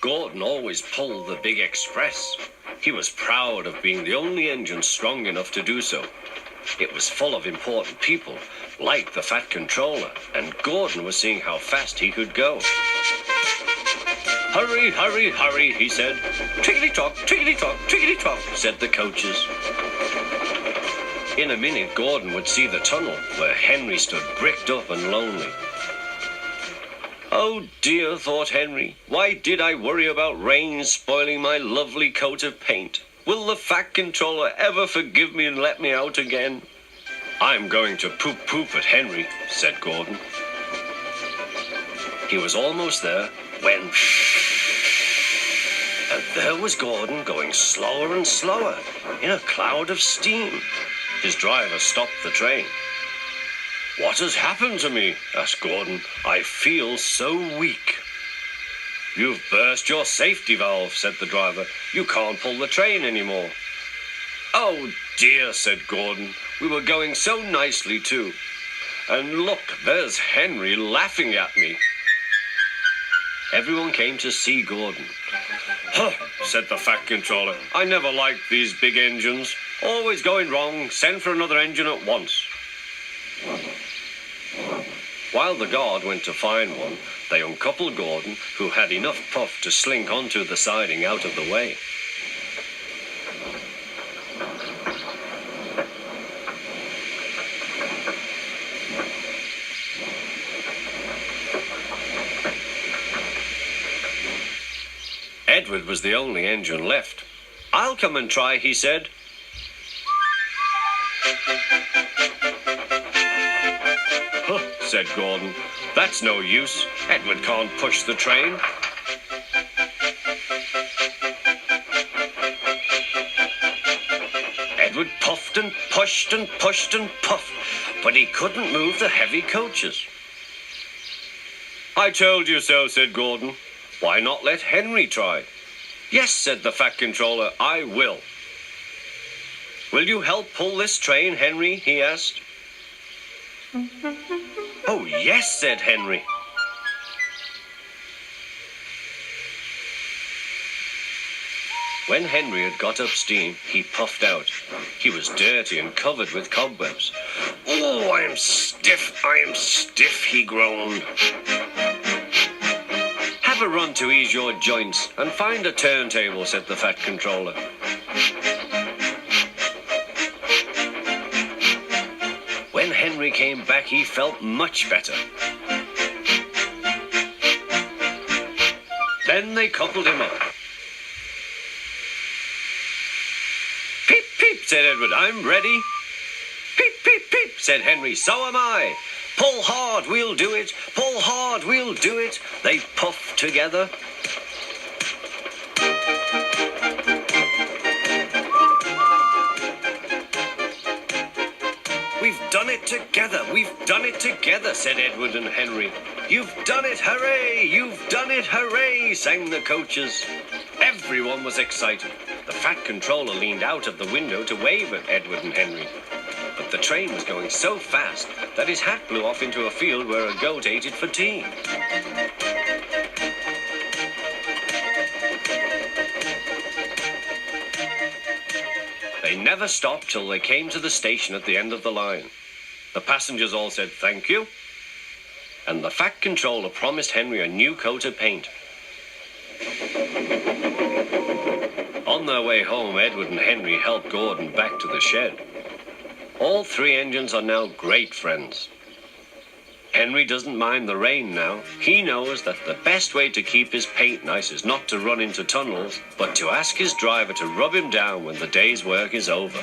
Gordon always pulled the big express. He was proud of being the only engine strong enough to do so. It was full of important people, like the Fat Controller, and Gordon was seeing how fast he could go. "Hurry, hurry, hurry," he said. "Tickety-tock, tickety-tock, tickety-tock," said the coaches. In a minute, Gordon would see the tunnel where Henry stood bricked up and lonely. "Oh dear," thought Henry, "why did I worry about rain spoiling my lovely coat of paint? Will the Fat Controller ever forgive me and let me out again?" "I'm going to poop at Henry," said Gordon. He was almost there when... And there was Gordon going slower and slower in a cloud of steam. His driver stopped the train. "What has happened to me?" asked Gordon. "I feel so weak." "You've burst your safety valve," said the driver. "You can't pull the train anymore." "Oh dear," said Gordon. "We were going so nicely too. And look, there's Henry laughing at me." Everyone came to see Gordon. "Huh," said the Fat Controller. "I never liked these big engines. Always going wrong. Send for another engine at once." While the guard went to find one, they uncoupled Gordon, who had enough puff to slink onto the siding out of the way. Edward was the only engine left. "I'll come and try," he said. "Huh," said Gordon. "That's no use. Edward can't push the train." Edward puffed and pushed and pushed and puffed, but he couldn't move the heavy coaches. "I told you so," said Gordon. "Why not let Henry try?" "Yes," said the Fat Controller, "I will." "Will you help pull this train, Henry?" he asked. "Oh, yes," said Henry. When Henry had got up steam, he puffed out. He was dirty and covered with cobwebs. "Oh, I am stiff, he groaned. "Have a run to ease your joints and find a turntable," said the Fat Controller. When Henry came back, he felt much better. Then they coupled him up. "Peep, peep," said Edward, "I'm ready." "Peep, peep, peep," said Henry, "so am I." "Pull hard, we'll do it. Pull hard, we'll do it." They puffed together. "We've done it together, we've done it together," said Edward and Henry. "You've done it, hooray! You've done it, hooray!" sang the coaches. Everyone was excited. The Fat Controller leaned out of the window to wave at Edward and Henry. But the train was going so fast that his hat blew off into a field where a goat ate it for tea. They never stopped till they came to the station at the end of the line. The passengers all said thank you, and the Fat Controller promised Henry a new coat of paint. On their way home, Edward and Henry helped Gordon back to the shed. All three engines are now great friends. Henry doesn't mind the rain now. He knows that the best way to keep his paint nice is not to run into tunnels, but to ask his driver to rub him down when the day's work is over.